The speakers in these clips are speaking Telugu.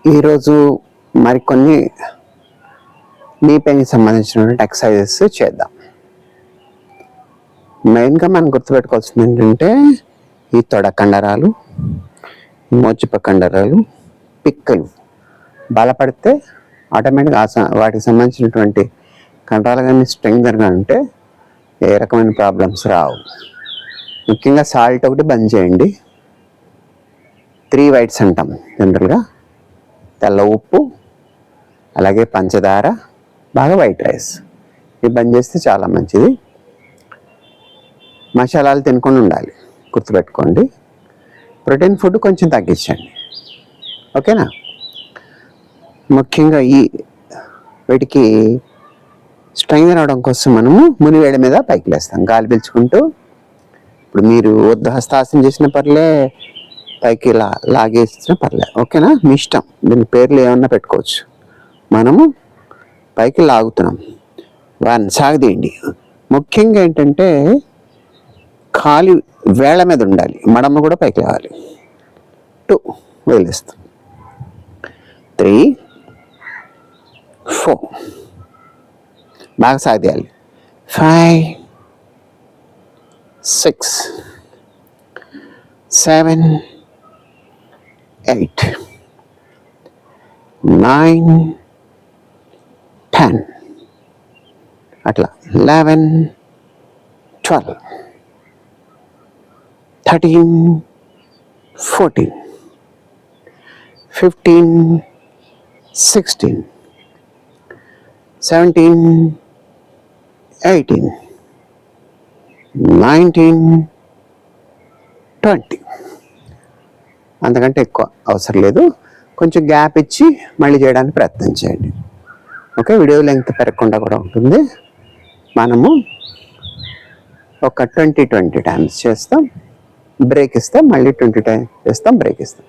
ఈరోజు మరికొన్ని నీ పెయిన్కి సంబంధించినటువంటి ఎక్సర్సైజెస్ చేద్దాం. మెయిన్గా మనం గుర్తుపెట్టుకోవాల్సింది ఏంటంటే ఈ తొడ కండరాలు, మోచిప కండరాలు, పిక్కలు బలపడితే ఆటోమేటిక్గా వాటికి సంబంధించినటువంటి కండరాలు కానీ స్ట్రెంగ్గా ఉంటే ఏ రకమైన ప్రాబ్లమ్స్ రావు. ముఖ్యంగా సాల్ట్ ఒకటి బంద్ చేయండి. 3 వైట్స్ అంటాం జనరల్గా, తెల్ల ఉప్పు, అలాగే పంచదార, బాగా వైట్ రైస్, ఇవి బంద్ చేస్తే చాలా మంచిది. మసాలాలు తినకుండా ఉండాలి, గుర్తుపెట్టుకోండి. ప్రోటీన్ ఫుడ్ కొంచెం తగ్గించండి, ఓకేనా. ముఖ్యంగా వీటికి స్ట్రెంగ్త్ రావడం కోసం మనము మునివేడి మీద పైకి లేస్తాం గాలి పీల్చుకుంటూ. ఇప్పుడు మీరు హస్తాసనం చేసిన పర్లే, పైకి లాగేసిన పర్లే, ఓకేనా, మీ ఇష్టం. దీని పేర్లు ఏమన్నా పెట్టుకోవచ్చు. మనము పైకి లాగుతున్నాం. 1 సాగదీయండి. ముఖ్యంగా ఏంటంటే ఖాళీ వేళ్ళ మీద ఉండాలి, మడమ కూడా పైకి లేవాలి. 2 వదిలేస్తాం. 3 4 బాగా సాగదీయాలి. 5 6 7 8 9 10 అట్లా 11 12 13 14 15 16 17 18 19 20. అంతకంటే ఎక్కువ అవసరం లేదు. కొంచెం గ్యాప్ ఇచ్చి మళ్ళీ చేయడానికి ప్రయత్నం చేయండి, ఓకే. వీడియో లెంగ్త్ పెరగకుండా కూడా ఉంటుంది. మనము ఒక 20 టైమ్స్ చేస్తాం, బ్రేక్ ఇస్తాం, మళ్ళీ 20 టైమ్స్ చేస్తాం, బ్రేక్ ఇస్తాం.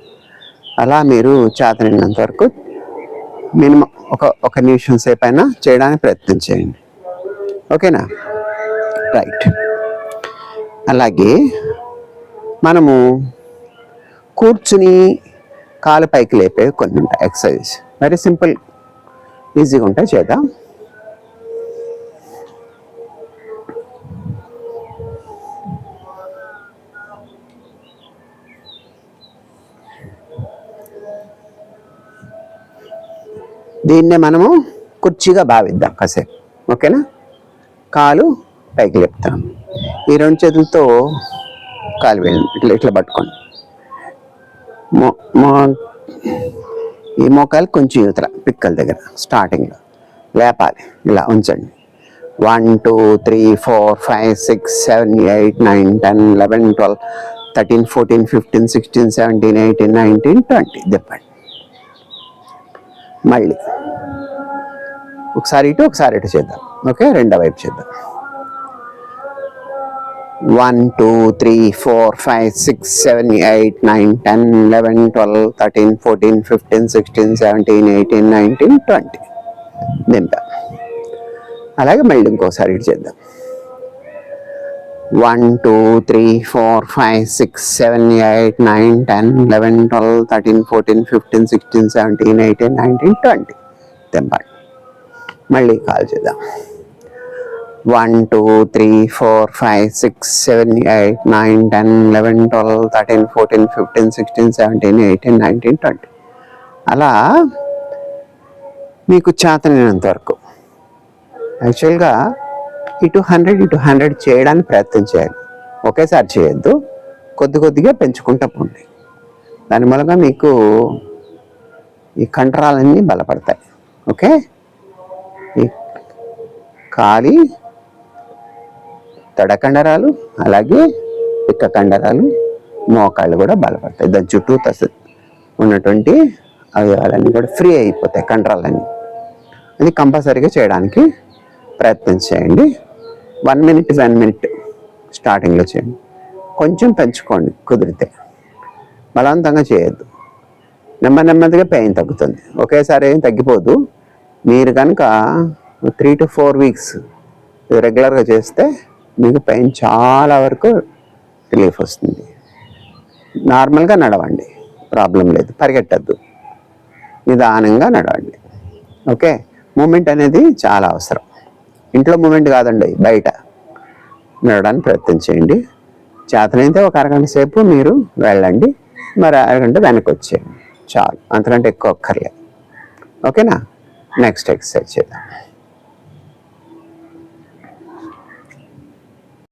అలా మీరు చేతనైనంత వరకు మినిమం ఒక నిమిషం సేపు అయినా చేయడానికి ప్రయత్నం చేయండి, ఓకేనా. రైట్. అలాగే మనము కూర్చుని కాలు పైకి లేపే కొన్ని ఉంటాయి ఎక్సర్సైజ్. వెరీ సింపుల్, ఈజీగా ఉంటాయి, చేద్దాం. దీన్నే మనము కుర్చీగా భావిద్దాం కాసేపు, ఓకేనా. కాలు పైకి లేపుతాం. ఈ 2 చేతులతో కాలు ఇట్లా ఇట్లా పట్టుకోండి. ఈ మోకాలు కొంచెం యువతల పిక్కల దగ్గర స్టార్టింగ్లో లేపాలి. ఇలా ఉంచండి. 1 2 3 4 5 6 7 8 9 10 11 12 13 14 15 16 17 18 19 20 తిప్పండి. మళ్ళీ ఒకసారి ఇటు ఒకసారి ఇటు చేద్దాం, ఓకే. రెండో వైపు చేద్దాం. 1 2 3 4 5 6 7 8 9 10 11 12 13 14 15 16 17 18 19 20 దింపాం. అలాగే మళ్ళీ ఇంకోసారి ఇటు చేద్దాం. 1 2 3 4 5 6 7 8 9 10 11 12 13 14 15 16 17 18 19 20 దింపండి. మళ్ళీ కాల్ చేద్దాం. 1 2 3 4 5 6 7 8 9 10 11 12 13 14 15 16 17 18 19 20 అలా మీకు చేతనైనంత వరకు. యాక్చువల్గా ఇటు 100 చేయడానికి ప్రయత్నం చేయాలి, ఒకేసారి చేయొద్దు. కొద్ది కొద్దిగా పెంచుకుంటూ పోండి. దాని మూలంగా మీకు ఈ కండరాలన్నీ బలపడతాయి, ఓకే. ఈ కాలి తొడ కండరాలు, అలాగే పిక్క కండరాలు, మోకాళ్ళు కూడా బలపడతాయి. దాని చుట్టూ ఉన్నటువంటి అవయవాలన్నీ కూడా ఫ్రీ అయిపోతాయి, కండరాలన్నీ. అది కంపల్సరీగా చేయడానికి ప్రయత్నం చేయండి. 1 minute స్టార్టింగ్లో చేయండి. కొంచెం పెంచుకోండి కుదిరితే, బలవంతంగా చేయొద్దు. నెమ్మదిగా పెయిన్ తగ్గుతుంది, ఒకేసారి ఏం తగ్గిపోదు. మీరు కనుక 3 to 4 weeks రెగ్యులర్గా చేస్తే మీకు పెయిన్ చాలా వరకు రిలీఫ్ వస్తుంది. నార్మల్గా నడవండి, ప్రాబ్లం లేదు. పరిగెట్టద్దు. నిదానంగా నడవండి. ఓకే, మూమెంట్ అనేది చాలా అవసరం. ఇంట్లో మూమెంట్ కాదండి, బయట నడవడానికి ప్రయత్నం చేయండి. చేతనైతే ఒక అరగంట సేపు మీరు వెళ్ళండి, మరి అరగంట వెనక్కి వచ్చేయండి చాలు, అంతకంటే ఎక్కువ అక్కర్లేదు. ఓకేనా? నెక్స్ట్ ఎక్సర్సైజ్ చేద్దాం.